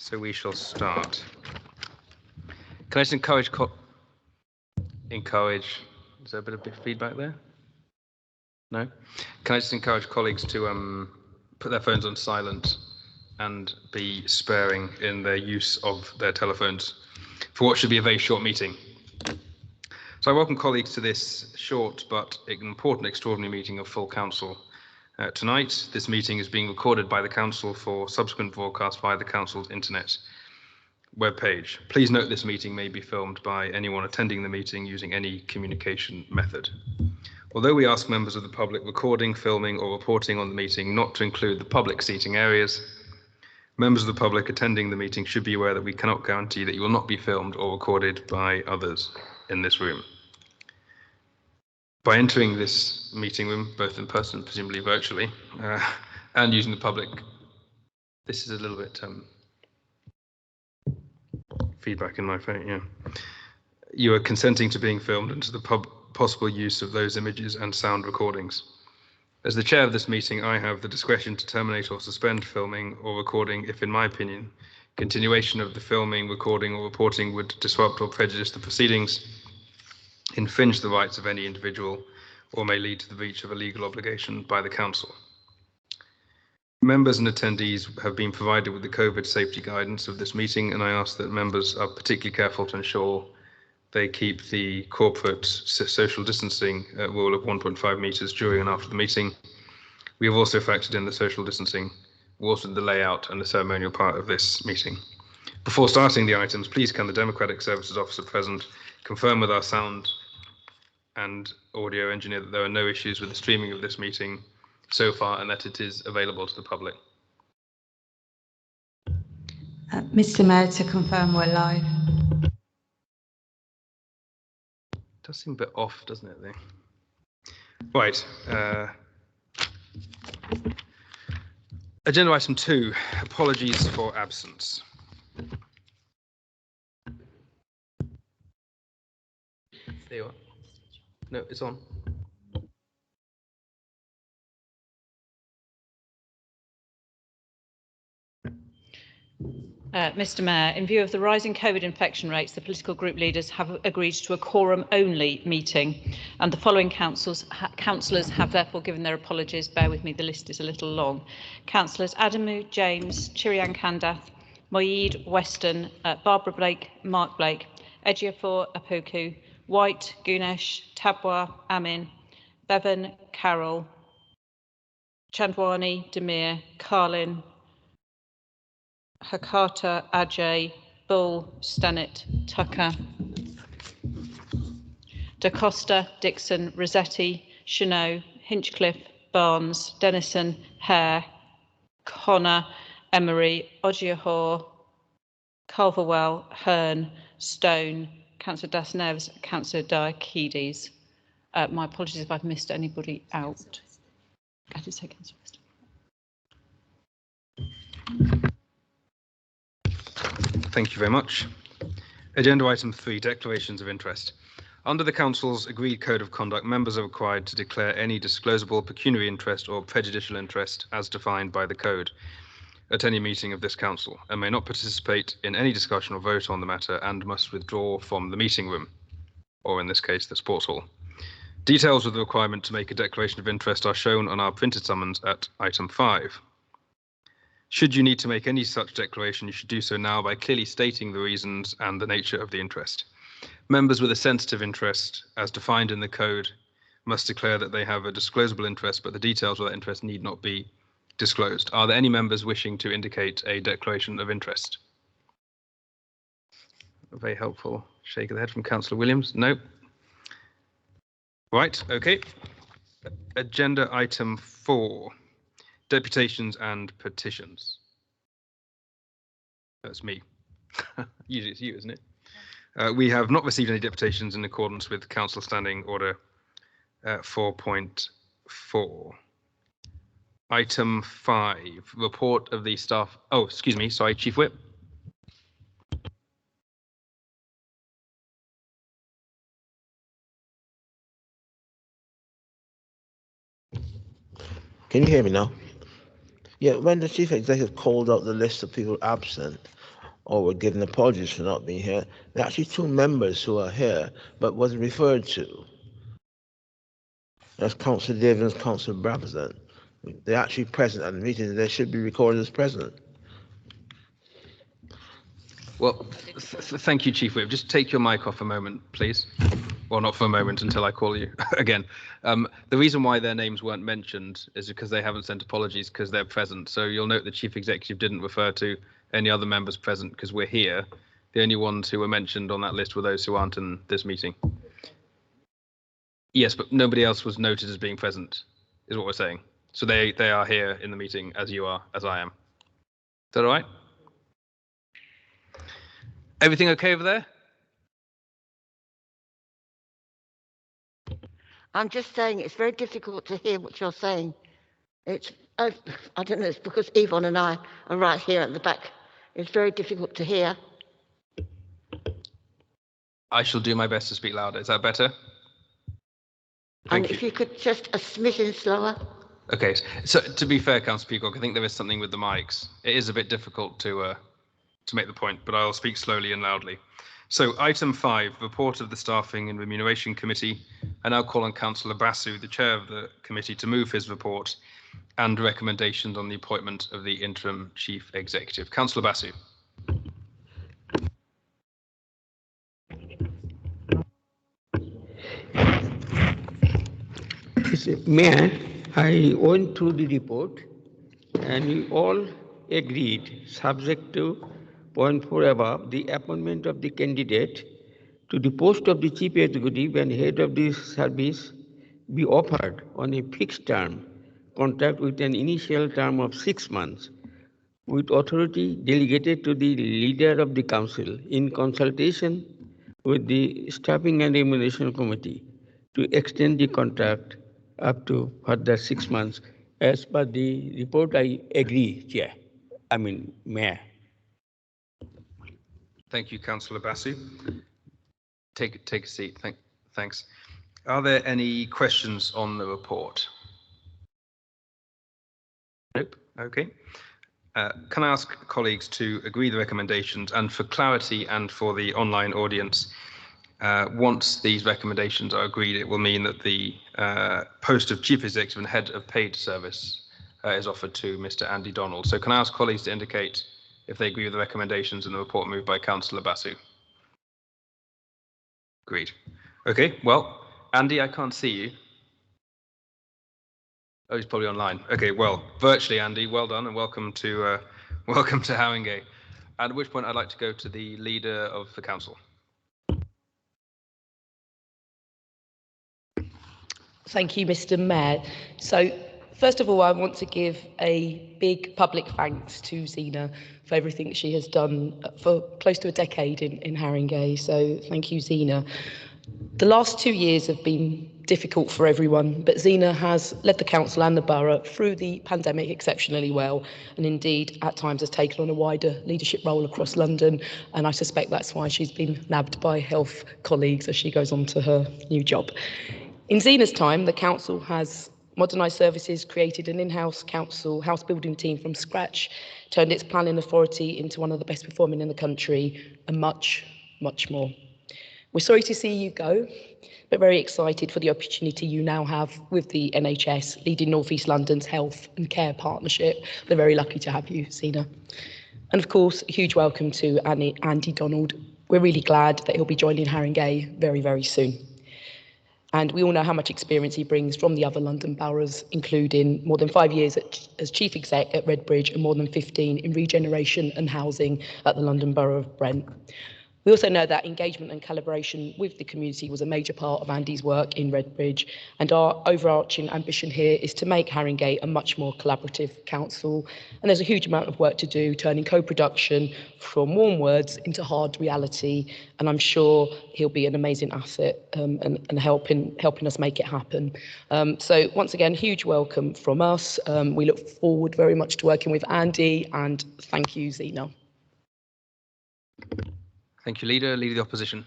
So we shall start. Can I just encourage, is there a bit of feedback there? No? Can I just encourage colleagues to put their phones on silent and be sparing in their use of their telephones for what should be a very short meeting. So I welcome colleagues to this short but important extraordinary meeting of full council. Tonight, this meeting is being recorded by the council for subsequent broadcast via the council's internet webpage. Please note this meeting may be filmed by anyone attending the meeting using any communication method. Although we ask members of the public recording, filming or reporting on the meeting not to include the public seating areas, members of the public attending the meeting should be aware that we cannot guarantee that you will not be filmed or recorded by others in this room. By entering this meeting room, both in person and presumably virtually, and using the public, this is a little bit feedback in my phone, yeah. You are consenting to being filmed and to the possible use of those images and sound recordings. As the chair of this meeting, I have the discretion to terminate or suspend filming or recording if, in my opinion, continuation of the filming, recording or reporting would disrupt or prejudice the proceedings, infringe the rights of any individual, or may lead to the breach of a legal obligation by the council. Members and attendees have been provided with the COVID safety guidance of this meeting, and I ask that members are particularly careful to ensure they keep the corporate social distancing rule of 1.5 metres during and after the meeting. We have also factored in the social distancing, also the layout and the ceremonial part of this meeting. Before starting the items, please can the Democratic Services Officer present confirm with our sound and audio engineer that there are no issues with the streaming of this meeting so far and that it is available to the public. Mr. Mayor, to confirm we're live. It does seem a bit off, doesn't it, though? Right. Agenda item 2, apologies for absence. There you are. No, it's on. Mr. Mayor, in view of the rising COVID infection rates, the political group leaders have agreed to a quorum-only meeting, and the following councillors have therefore given their apologies. Bear with me, the list is a little long. Councillors Adamu, James, Chirian Kandath, Moeed, Weston, Barbara Blake, Mark Blake, Ejiofor Apoku, White, Gunesh, Tabwa, Amin, Bevan, Carroll, Chandwani, Demir, Carlin, Hakata, Ajay, Bull, Stannett, Tucker, Da Costa, Dixon, Rossetti, Chenot, Hinchcliffe, Barnes, Dennison, Hare, Connor, Emery, Ogiahor, Culverwell, Hearn, Stone, Councillor Dasneves, Councillor Diakides. My apologies if I've missed anybody out. I did say Councillor Weston. Thank you very much. Agenda item 3, declarations of interest. Under the Council's agreed code of conduct, members are required to declare any disclosable pecuniary interest or prejudicial interest as defined by the code at any meeting of this Council, and may not participate in any discussion or vote on the matter, and must withdraw from the meeting room, or in this case, the sports hall. Details of the requirement to make a declaration of interest are shown on our printed summons at item 5. Should you need to make any such declaration, you should do so now by clearly stating the reasons and the nature of the interest. Members with a sensitive interest, as defined in the code, must declare that they have a disclosable interest, but the details of that interest need not be disclosed. Are there any members wishing to indicate a declaration of interest? A very helpful shake of the head from Councillor Williams. No. Right, okay. Agenda item 4. Deputations and petitions. That's me. Usually it's you, isn't it? We have not received any deputations in accordance with Council Standing Order 4.4. Item 5, report of the staff. Oh, excuse me, sorry, Chief Whip. Can you hear me now? Yeah, when the Chief Executive called out the list of people absent, or were given apologies for not being here. There are actually two members who are here, but wasn't referred to. That's Councillor Davis and Councillor Brabazon. They're actually present at the meeting. They should be recorded as present. Well, thank you, Chief Whip. Just take your mic off a moment, please. Well, not for a moment until I call you again. The reason why their names weren't mentioned is because they haven't sent apologies because they're present. So you'll note the Chief Executive didn't refer to any other members present because we're here. The only ones who were mentioned on that list were those who aren't in this meeting. Yes, but nobody else was noted as being present, is what we're saying. So they are here in the meeting as you are, as I am. Is that all right? Everything okay over there? I'm just saying it's very difficult to hear what you're saying. It's, I don't know, it's because Yvonne and I are right here at the back. It's very difficult to hear. I shall do my best to speak louder. Is that better? And if you could just a smidgen slower. Okay, so to be fair, Councillor Peacock, I think there is something with the mics. It is a bit difficult to make the point, but I'll speak slowly and loudly. So item 5, report of the Staffing and Remuneration Committee. I now call on Councillor Basu, the chair of the committee, to move his report and recommendations on the appointment of the interim chief executive. Councillor Basu. Mayor, I went through the report and we all agreed, subject to point 4 above, the appointment of the candidate to the post of the chief executive and head of the service be offered on a fixed term contract with an initial term of 6 months, with authority delegated to the leader of the council in consultation with the Staffing and Remuneration Committee to extend the contract up to further 6 months. As per the report, I agree, Chair. Mayor. Thank you, Councillor Basu. Take a seat. Thanks. Are there any questions on the report? Nope. Okay. Can I ask colleagues to agree the recommendations, and for clarity and for the online audience, once these recommendations are agreed, it will mean that the post of Chief Executive and Head of Paid Service is offered to Mr. Andy Donald. So can I ask colleagues to indicate if they agree with the recommendations in the report moved by Councillor Basu? Agreed. Okay, well, Andy, I can't see you. Oh, he's probably online. Okay, well, virtually, Andy, well done and welcome to Haringey. At which point I'd like to go to the leader of the council. Thank you, Mr. Mayor. So, first of all, I want to give a big public thanks to Zena for everything she has done for close to a decade in Haringey. So, thank you, Zena. The last 2 years have been difficult for everyone, but Zena has led the council and the borough through the pandemic exceptionally well, and indeed at times has taken on a wider leadership role across London, and I suspect that's why she's been nabbed by health colleagues as she goes on to her new job. In Zena's time, the council has modernised services, created an in-house council house building team from scratch, turned its planning authority into one of the best performing in the country, and much, much more. We're sorry to see you go, but very excited for the opportunity you now have with the NHS, leading North East London's health and care partnership. We're very lucky to have you, Zena. And of course, a huge welcome to Andy Donald. We're really glad that he'll be joining Haringey very, very soon. And we all know how much experience he brings from the other London boroughs, including more than 5 years as Chief Exec at Redbridge and more than 15 in regeneration and housing at the London Borough of Brent. We also know that engagement and collaboration with the community was a major part of Andy's work in Redbridge, and our overarching ambition here is to make Haringey a much more collaborative council. And there's a huge amount of work to do, turning co-production from warm words into hard reality, and I'm sure he'll be an amazing asset and helping us make it happen. So once again, huge welcome from us. We look forward very much to working with Andy, and thank you, Zena. Thank you, Leader of the Opposition.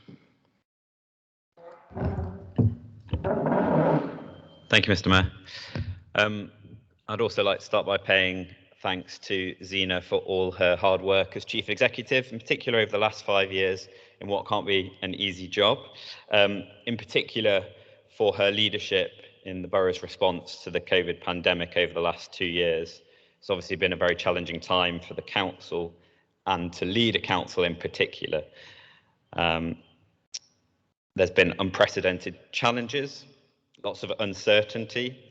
Thank you, Mr. Mayor. I'd also like to start by paying thanks to Zena for all her hard work as Chief Executive, in particular over the last 5 years in what can't be an easy job, in particular for her leadership in the borough's response to the COVID pandemic over the last 2 years. It's obviously been a very challenging time for the council and to lead a council in particular. There's been unprecedented challenges, lots of uncertainty.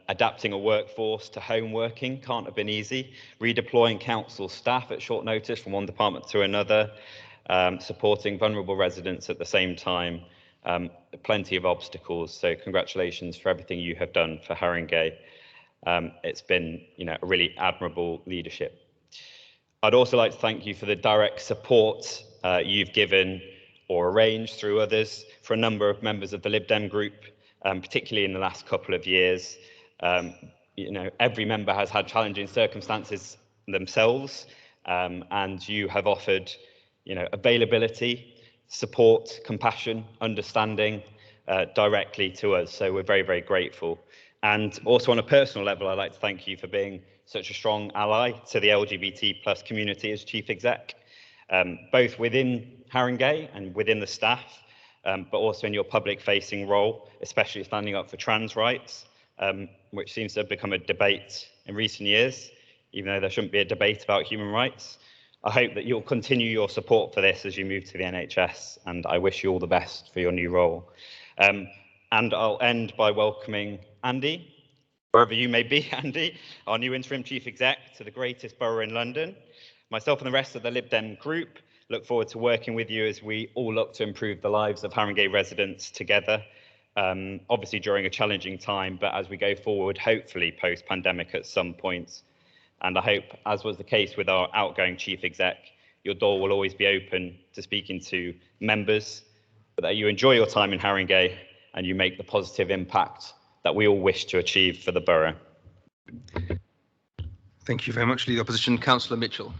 Adapting a workforce to home working can't have been easy. Redeploying council staff at short notice from one department to another, supporting vulnerable residents at the same time. Plenty of obstacles. So congratulations for everything you have done for Haringey. It's been, a really admirable leadership. I'd also like to thank you for the direct support you've given or arranged through others for a number of members of the Lib Dem group, particularly in the last couple of years. Every member has had challenging circumstances themselves, and you have offered, availability, support, compassion, understanding directly to us. So we're very, very grateful. And also on a personal level, I'd like to thank you for being such a strong ally to the LGBT+ community as Chief Exec, both within Haringey and within the staff, but also in your public-facing role, especially standing up for trans rights, which seems to have become a debate in recent years, even though there shouldn't be a debate about human rights. I hope that you'll continue your support for this as you move to the NHS, and I wish you all the best for your new role. And I'll end by welcoming Andy, wherever you may be, Andy, our new interim Chief Exec, to the greatest borough in London. Myself and the rest of the Lib Dem group look forward to working with you as we all look to improve the lives of Haringey residents together, obviously during a challenging time, but as we go forward, hopefully post-pandemic at some point. And I hope, as was the case with our outgoing Chief Exec, your door will always be open to speaking to members, but that you enjoy your time in Haringey and you make the positive impact that we all wish to achieve for the borough. Thank you very much, Leader Opposition. Councillor Mitchell.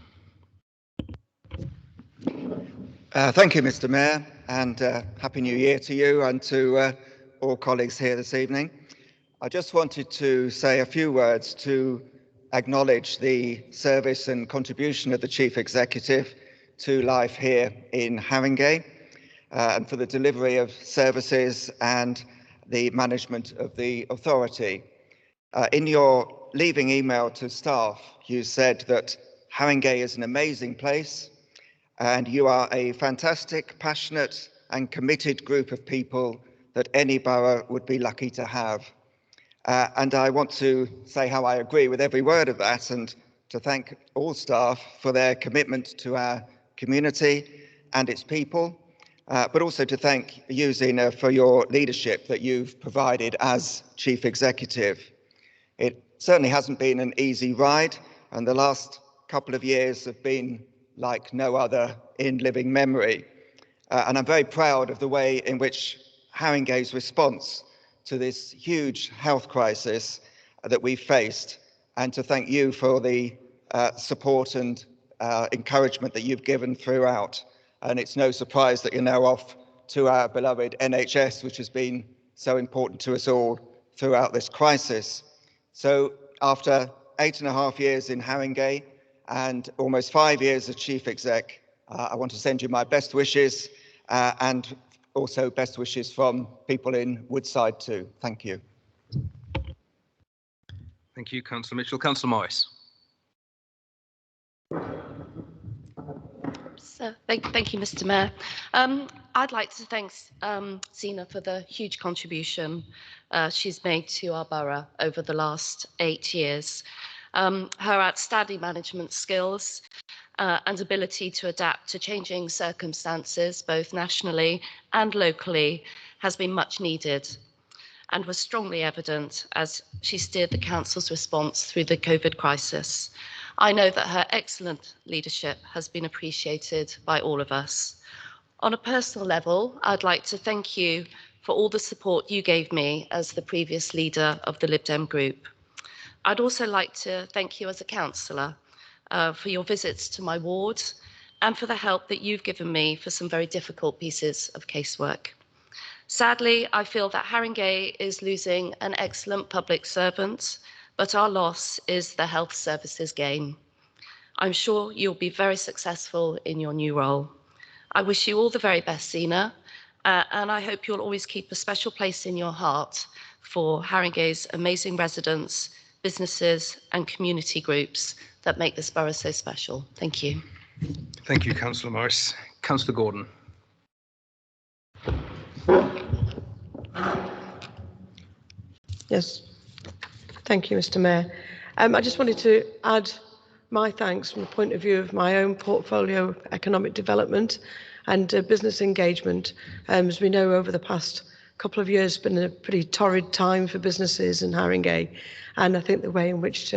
Thank you, Mr. Mayor, and Happy New Year to you and to all colleagues here this evening. I just wanted to say a few words to acknowledge the service and contribution of the Chief Executive to life here in Haringey, and for the delivery of services and the management of the authority. In your leaving email to staff, you said that Haringey is an amazing place, and you are a fantastic, passionate and committed group of people that any borough would be lucky to have. And I want to say how I agree with every word of that, and to thank all staff for their commitment to our community and its people, but also to thank you, Zena, for your leadership that you've provided as Chief Executive. It certainly hasn't been an easy ride, and the last couple of years have been like no other in living memory. And I'm very proud of the way in which Haringey's response to this huge health crisis that we faced, and to thank you for the support and encouragement that you've given throughout. And it's no surprise that you're now off to our beloved NHS, which has been so important to us all throughout this crisis. So after 8.5 years in Haringey and almost 5 years as Chief Exec, I want to send you my best wishes and also best wishes from people in Woodside too. Thank you. Thank you, Councillor Mitchell. Councillor Morris. So, thank you, Mr. Mayor. I'd like to thank Zena for the huge contribution she's made to our borough over the last 8 years. Her outstanding management skills and ability to adapt to changing circumstances, both nationally and locally, has been much needed and was strongly evident as she steered the council's response through the COVID crisis. I know that her excellent leadership has been appreciated by all of us. On a personal level, I'd like to thank you for all the support you gave me as the previous leader of the Lib Dem group. I'd also like to thank you as a councillor for your visits to my ward and for the help that you've given me for some very difficult pieces of casework. Sadly, I feel that Haringey is losing an excellent public servant, but our loss is the health services gain. I'm sure you'll be very successful in your new role. I wish you all the very best, Zina, and I hope you'll always keep a special place in your heart for Haringey's amazing residents, businesses and community groups that make this borough so special. Thank you. Thank you, Councillor Morris. Councillor Gordon. Yes, thank you, Mr. Mayor. I just wanted to add my thanks from the point of view of my own portfolio of economic development and business engagement. As we know, over the past couple of years, it's been a pretty torrid time for businesses in Haringey, and I think the way in which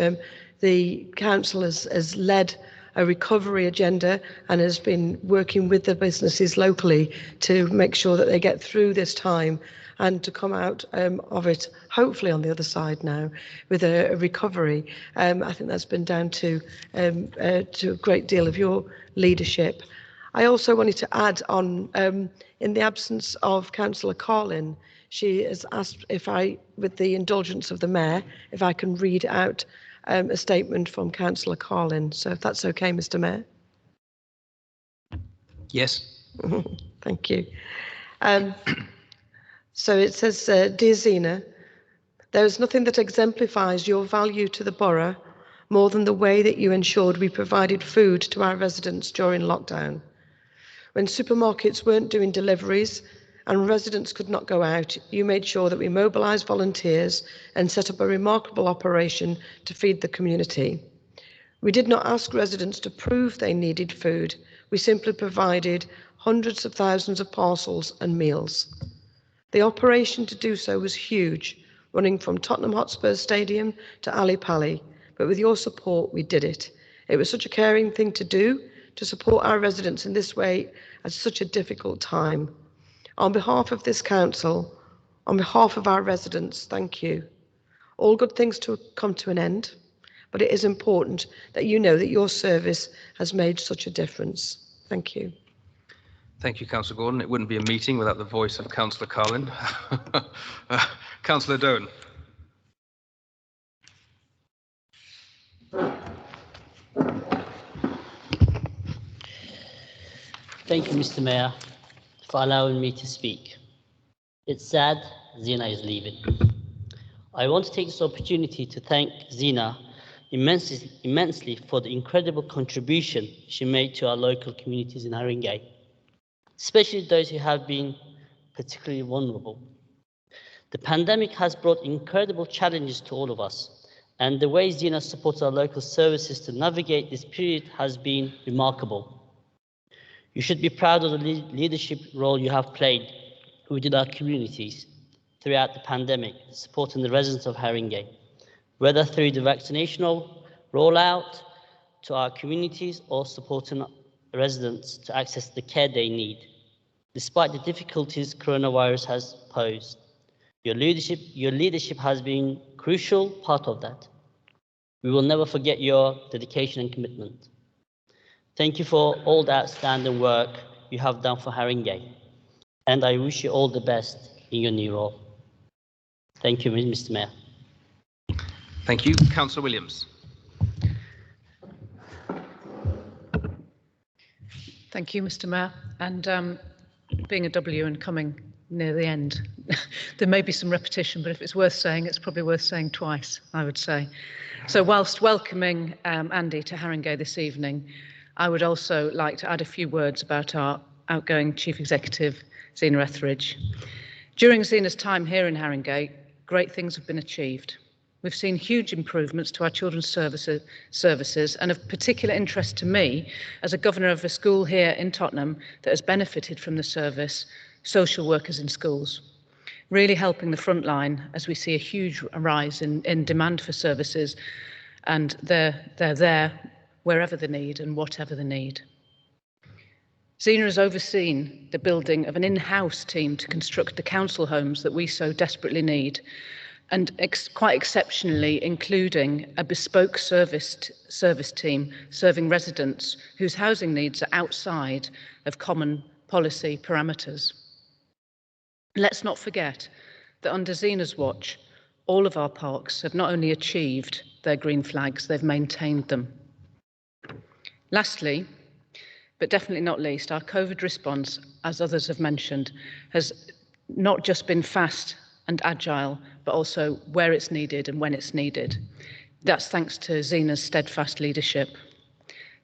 the council has led a recovery agenda and has been working with the businesses locally to make sure that they get through this time and to come out of it, hopefully on the other side now, with a recovery. I think that's been down to a great deal of your leadership. I also wanted to add on, in the absence of Councillor Carlin, she has asked if I, with the indulgence of the Mayor, if I can read out a statement from Councillor Carlin. So if that's okay, Mr. Mayor. Yes. Thank you. So it says, Dear Zina, there is nothing that exemplifies your value to the borough more than the way that you ensured we provided food to our residents during lockdown. When supermarkets weren't doing deliveries and residents could not go out, you made sure that we mobilised volunteers and set up a remarkable operation to feed the community. We did not ask residents to prove they needed food. We simply provided hundreds of thousands of parcels and meals. The operation to do so was huge, running from Tottenham Hotspur Stadium to Ali Pali, but with your support, we did it. It was such a caring thing to do, to support our residents in this way at such a difficult time. On behalf of this council, on behalf of our residents, thank you. All good things to come to an end, but it is important that you know that your service has made such a difference. Thank you. Thank you, Councillor Gordon. It wouldn't be a meeting without the voice of Councillor Carlin. Councillor Doan. Thank you, Mr. Mayor, for allowing me to speak. It's sad Zina is leaving. I want to take this opportunity to thank Zina immensely for the incredible contribution she made to our local communities in Haringey, especially those who have been particularly vulnerable. The pandemic has brought incredible challenges to all of us, and the way Zina supports our local services to navigate this period has been remarkable. You should be proud of the leadership role you have played within our communities throughout the pandemic, supporting the residents of Haringey, whether through the vaccination rollout to our communities or supporting residents to access the care they need, despite the difficulties coronavirus has posed. Your leadership has been a crucial part of that. We will never forget your dedication and commitment. Thank you for all the outstanding work you have done for Haringey, and I wish you all the best in your new role. Thank you, Mr. Mayor. Thank you. Councillor Williams. Thank you, Mr. Mayor. And being a W and coming near the end, there may be some repetition, but if it's worth saying, it's probably worth saying twice, I would say. So whilst welcoming Andy to Haringey this evening, I would also like to add a few words about our outgoing Chief Executive, Zina Etheridge. During Zina's time here in Haringey, great things have been achieved. We've seen huge improvements to our children's services, and of particular interest to me, as a governor of a school here in Tottenham that has benefited from the service, social workers in schools, really helping the front line as we see a huge rise in demand for services, and they're there wherever the need and whatever the need. Zina has overseen the building of an in-house team to construct the council homes that we so desperately need, and quite exceptionally including a bespoke service team serving residents whose housing needs are outside of common policy parameters. Let's not forget that under Zina's watch, all of our parks have not only achieved their green flags, they've maintained them. Lastly, but definitely not least, our COVID response, as others have mentioned, has not just been fast and agile, but also where it's needed and when it's needed. That's thanks to Zina's steadfast leadership.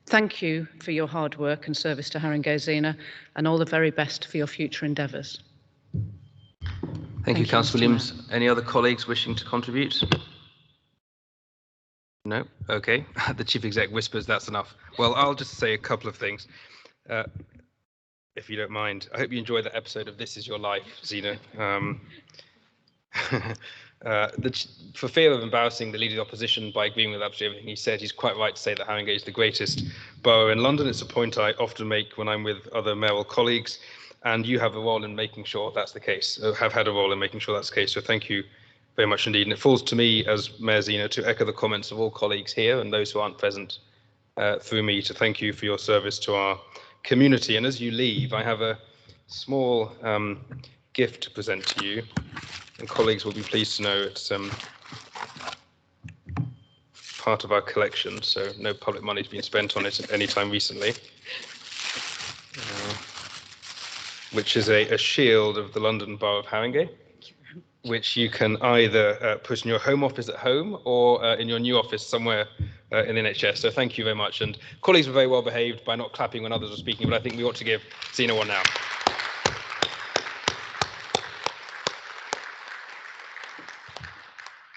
Thank you for your hard work and service to Haringey, Zina, and all the very best for your future endeavours. Thank you, Councillor Williams. Any other colleagues wishing to contribute? No? Okay. The Chief Exec whispers, that's enough. Well, I'll just say a couple of things, if you don't mind. I hope you enjoyed that episode of This Is Your Life, Zina. For fear of embarrassing the Leader of the Opposition by agreeing with absolutely everything he said, he's quite right to say that Haringey is the greatest borough in London. It's a point I often make when I'm with other mayoral colleagues, and you have a role in making sure that's the case, have had a role in making sure that's the case. So thank you very much indeed. And it falls to me as Mayor Zina to echo the comments of all colleagues here and those who aren't present through me to thank you for your service to our community. And as you leave, I have a small gift to present to you, and colleagues will be pleased to know it's part of our collection, so no public money has been spent on it at any time recently, which is a shield of the London Borough of Haringey, which you can either put in your home office at home or in your new office somewhere in the NHS. So thank you very much. And colleagues were very well behaved by not clapping when others were speaking, but I think we ought to give Zina one now.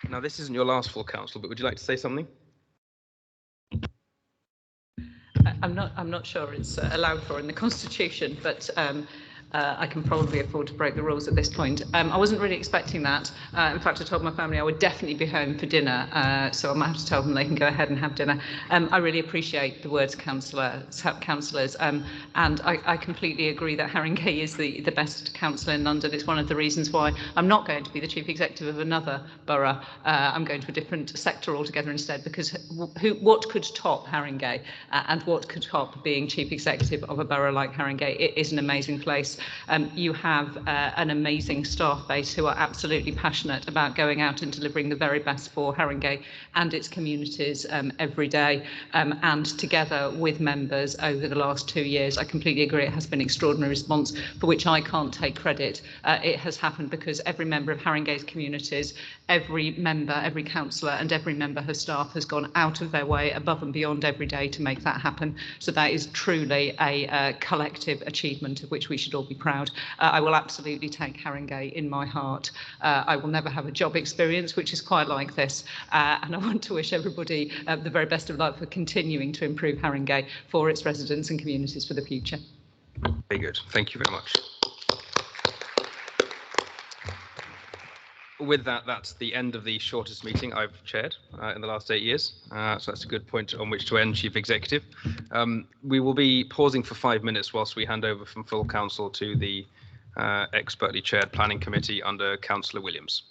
Now, this isn't your last full council, but would you like to say something? I'm not sure it's allowed for in the Constitution, but I can probably afford to break the rules at this point. I wasn't really expecting that. In fact, I told my family I would definitely be home for dinner, so I might have to tell them they can go ahead and have dinner. I really appreciate the words, councillors, and I completely agree that Haringey is the best council in London. It's one of the reasons why I'm not going to be the chief executive of another borough. I'm going to a different sector altogether instead, because what could top Haringey, and what could top being chief executive of a borough like Haringey? It is an amazing place. You have an amazing staff base who are absolutely passionate about going out and delivering the very best for Haringey and its communities every day. And together with members over the last 2 years, I completely agree, it has been an extraordinary response for which I can't take credit. It has happened because every member of Haringey's communities, every member, every councillor and every member of staff has gone out of their way above and beyond every day to make that happen. So that is truly a collective achievement of which we should all be proud. I will absolutely take Haringey in my heart. I will never have a job experience which is quite like this, and I want to wish everybody the very best of luck for continuing to improve Haringey for its residents and communities for the future. Very good. Thank you very much. With that, that's the end of the shortest meeting I've chaired in the last 8 years. So that's a good point on which to end, Chief Executive. We will be pausing for 5 minutes whilst we hand over from full council to the expertly chaired Planning Committee under Councillor Williams.